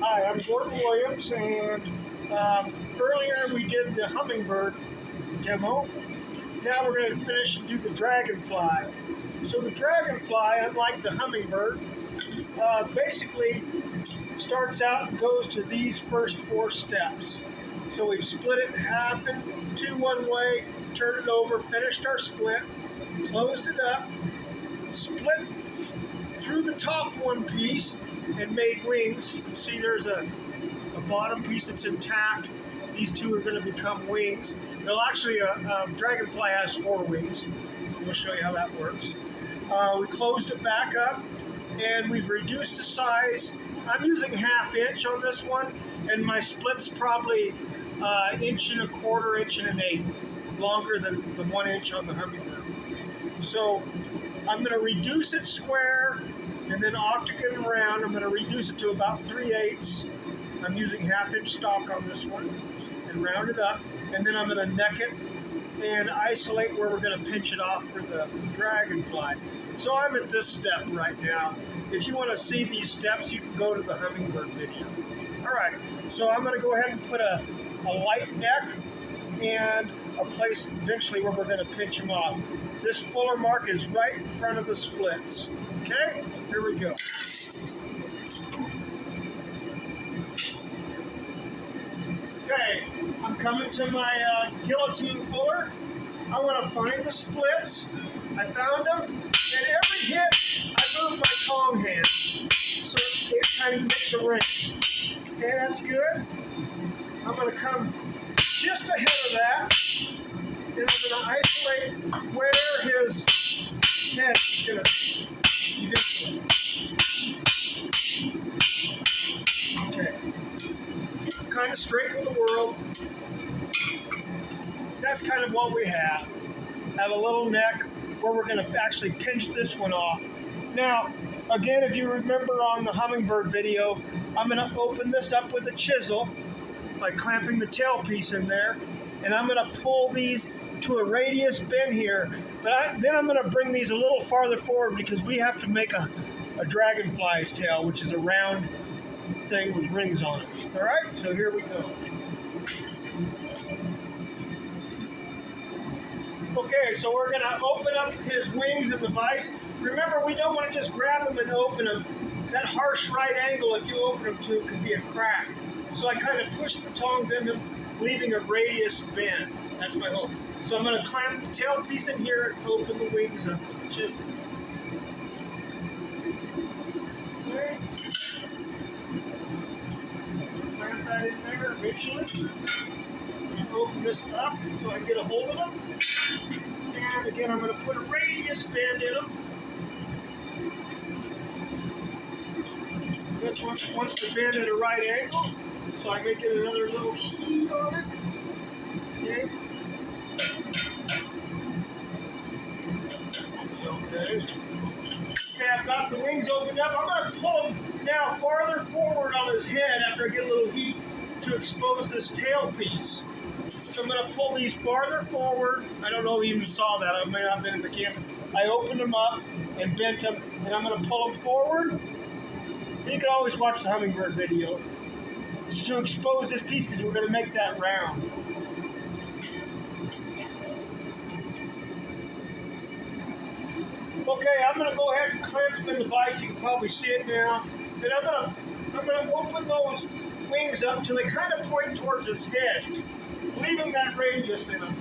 Hi, I'm Gordon Williams, and earlier we did the hummingbird demo. Now we're going to finish and do the dragonfly. So the dragonfly, unlike the hummingbird, basically starts out and goes to these first 4 steps. So we've split it in half and 2 one way, turned it over, finished our split, closed it up, split through the top one piece, and made wings. You can see there's a bottom piece that's intact. These 2 are going to become wings. They'll actually, a dragonfly has 4 wings. We'll show you how that works. We closed it back up, and we've reduced the size. I'm using 1/2 inch on this one, and my split's probably 1 1/4 inch, 1 1/8 longer than the 1 inch on the hummingbird. So I'm going to reduce it square and then octagon round. I'm going to reduce it to about 3/8. I'm using 1/2 inch stock on this one and round it up, and then I'm going to neck it and isolate where we're going to pinch it off for the dragonfly. So I'm at this step right now. If you want to see these steps, you can go to the hummingbird video. All right, so I'm going to go ahead and put a light neck and a place eventually where we're going to pinch them off. This fuller mark is right in front of the splits. Okay, here we go. Okay, I'm coming to my guillotine fuller. I want to find the splits. I found them, and every hit I move my tong hand, so it kind of makes a ring. Okay, that's good. I'm going to come just ahead of that, and I'm going to isolate where his head is going to eventually. Okay. Keep them kind of straight with the world. That's kind of what we have. Have a little neck where we're going to actually pinch this one off. Now, again, if you remember on the hummingbird video, I'm going to open this up with a chisel by clamping the tail piece in there, and I'm going to pull these to a radius bend here, but then I'm going to bring these a little farther forward because we have to make a dragonfly's tail, which is a round thing with rings on it. All right, so here we go. Okay, so we're going to open up his wings in the vise. Remember, we don't want to just grab them and open them. That harsh right angle, if you open them to, could be a crack. So I kind of push the tongs in them, leaving a radius bend. That's my hope. So I'm going to clamp the tail piece in here and open the wings up with the chisel. Okay. Clamp that in there eventually. Open this up so I get a hold of them. And again, I'm going to put a radius bend in them. This one wants to bend at a right angle, so I make it another little heave on it. Okay. Okay, I've got the wings opened up. I'm going to pull them now farther forward on his head after I get a little heat to expose this tail piece. So I'm going to pull these farther forward. I don't know if you even saw that. I may not have been in the camera. I opened them up and bent them, and I'm going to pull them forward. You can always watch the hummingbird video to expose this piece because we're going to make that round. Okay, I'm going to go ahead and clamp them in the vise. You can probably see it now. And I'm going to open those wings up until they kind of point towards his head, leaving that radius in them,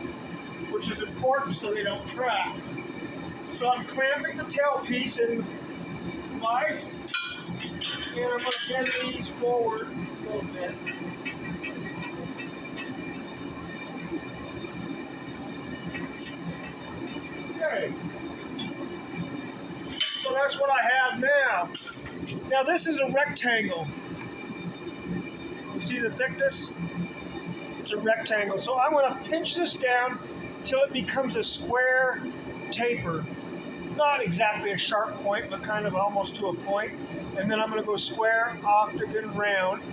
which is important so they don't track. So I'm clamping the tail piece in the vise, and I'm going to bend these forward a little bit. Okay. So that's what I have now. Now this is a rectangle. You see the thickness? It's a rectangle. So I'm going to pinch this down until it becomes a square taper. Not exactly a sharp point, but kind of almost to a point. And then I'm going to go square, octagon, round,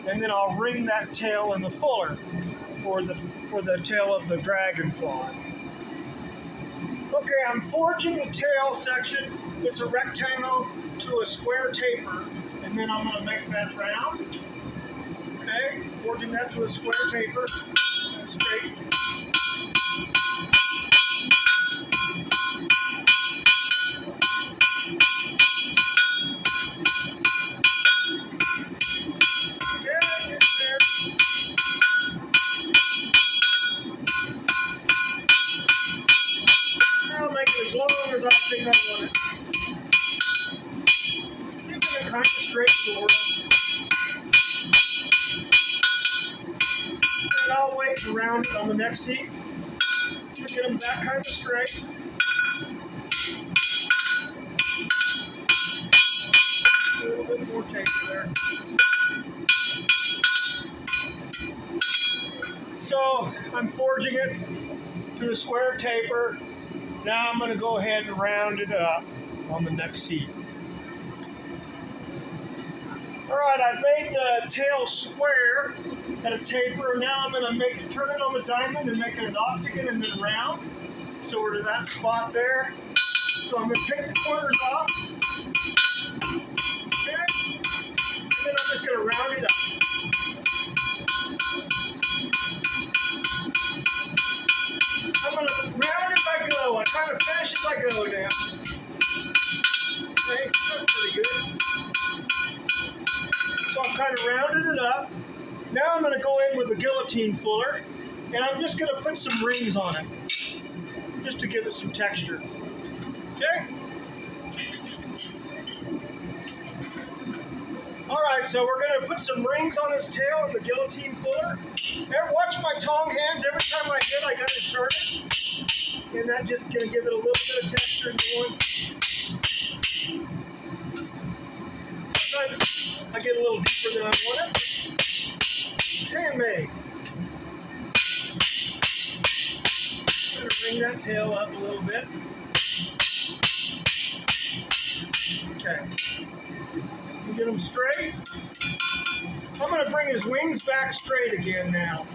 and then I'll ring that tail in the fuller for the tail of the dragonfly. Okay, I'm forging the tail section. It's a rectangle to a square taper, and and then I'm going to make that round. Okay, forging that to a square paper, straight. I'll make it as long as I think I want it. Keeping it kind of straight forward. And I'll wait and round it on the next heat to get them that kind of straight. A little bit more tape there. So I'm forging it to a square taper. Now I'm going to go ahead and round it up on the next heat. All right, I've made the tail square at a taper. Now I'm going to turn it on the diamond and make it an octagon and then round. So we're to that spot there. So I'm going to take the corners off. Okay. And then I'm just going to round it up. I'm going to round it by go. I kind of finish it by go now. Okay, that's pretty good. So I'm kind of rounded it up. Now I'm going to go in with a guillotine fuller, and I'm just going to put some rings on it, just to give it some texture. Okay? All right, so we're going to put some rings on his tail with the guillotine fuller. And watch my tong hands. Every time I hit, I got to turn it. And that's just going to give it a little bit of texture going. Sometimes I get a little deeper than I want it. Tan-made. I'm going to bring that tail up a little bit. Okay. Get him straight. I'm going to bring his wings back straight again now.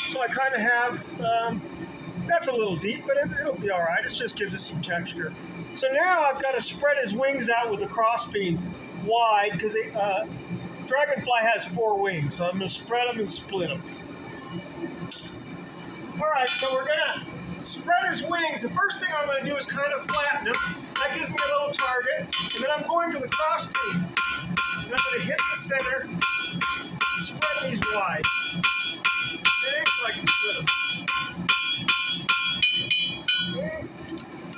So I kind of have, that's a little deep, but it'll be all right. It just gives it some texture. So now I've got to spread his wings out with the crossbeam wide because dragonfly has 4 wings. So I'm going to spread them and split them. All right, so we're going to spread his wings. The first thing I'm going to do is kind of flatten him. That gives me a little target. And then I'm going to the crossbeam. And I'm going to hit the center and spread these wide. Okay, so I can split them. Okay.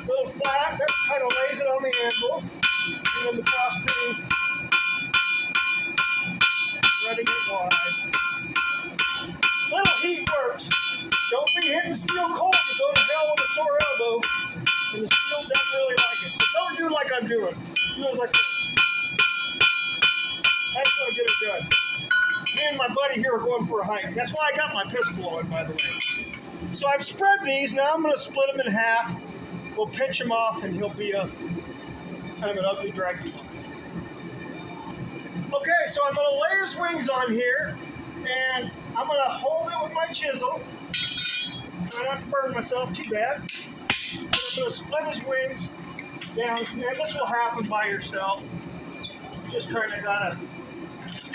A little flat. That kind of lays it on the anvil. And then the crossbeam, spreading it wide. Little heat works. Don't be hitting steel cold to go to hell with a sore elbow, and the steel doesn't really like it. So don't do like I'm doing. Do as I say. That's going to get it done. Me and my buddy here are going for a hike. That's why I got my pistol on, by the way. So I've spread these. Now I'm going to split them in half. We'll pinch him off, and he'll be a kind of an ugly dragon. Okay, so I'm going to lay his wings on here, and I'm going to hold it with my chisel. Try not to burn myself too bad. And I'm going to split his wings down. And this will happen by yourself. Just kind of gotta.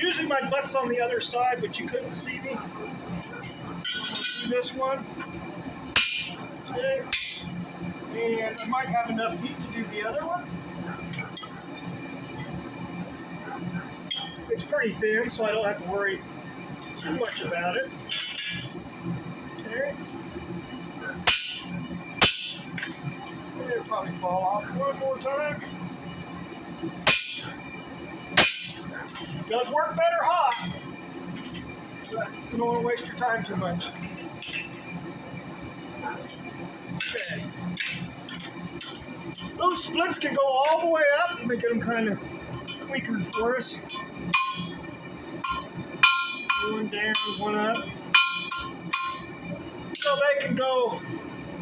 Usually my butt's on the other side, but you couldn't see me. Do this one. Okay. And I might have enough heat to do the other one. It's pretty thin, so I don't have to worry too much about it. Okay. It'll probably fall off one more time. Does work better hot, but you don't want to waste your time too much. Okay. Those splits can go all the way up. Let me get them kind of tweaking for us. One down, one up. So they can go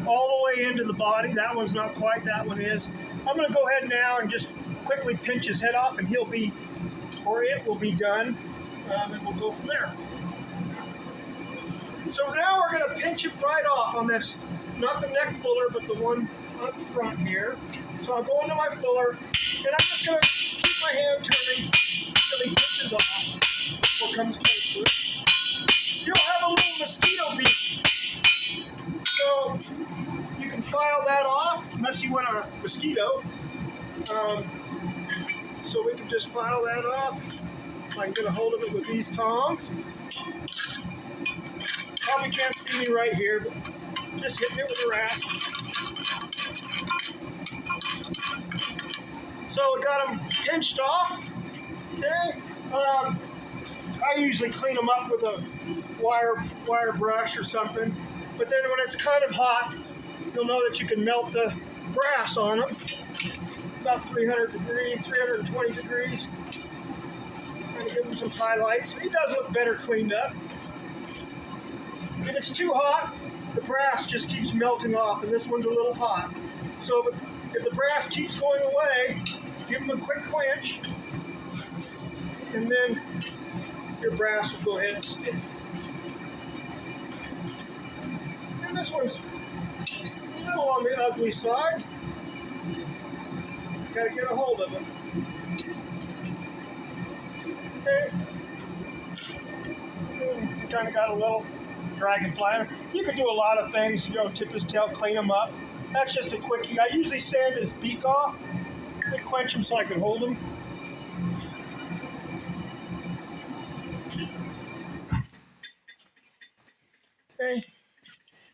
all the way into the body. That one's not quite, that one is. I'm going to go ahead now and just quickly pinch his head off, and he'll be, or it will be done, and we'll go from there. So now we're going to pinch it right off on this, not the neck fuller, but the one up front here. So I'll go into my fuller, and I'm just going to keep my hand turning until he pinches off or comes close to it. You'll have a little mosquito beak. So you can file that off unless you want a mosquito. So we can just file that off. I can get a hold of it with these tongs. Probably can't see me right here, but just hitting it with a rasp. So we got them pinched off. Okay. I usually clean them up with a wire brush or something. But then when it's kind of hot, you'll know that you can melt the brass on them. About 300 degrees, 320 degrees. Kind of give them some highlights. He does look better cleaned up. If it's too hot, the brass just keeps melting off, and this one's a little hot. So if the brass keeps going away, give them a quick quench, and then your brass will go ahead and stick. And this one's a little on the ugly side. Got to get a hold of it. Okay. Kind of got a little dragonfly. You can do a lot of things, tip his tail, clean him up. That's just a quickie. I usually sand his beak off and quench him so I can hold him. Okay.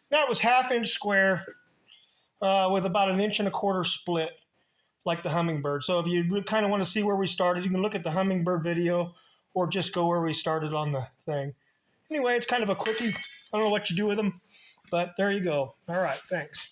That was 1/2 inch square with about 1 1/4 inch split, like the hummingbird. So if you kind of want to see where we started, you can look at the hummingbird video or just go where we started on the thing. Anyway, it's kind of a quickie. I don't know what you do with them, but there you go. All right, thanks.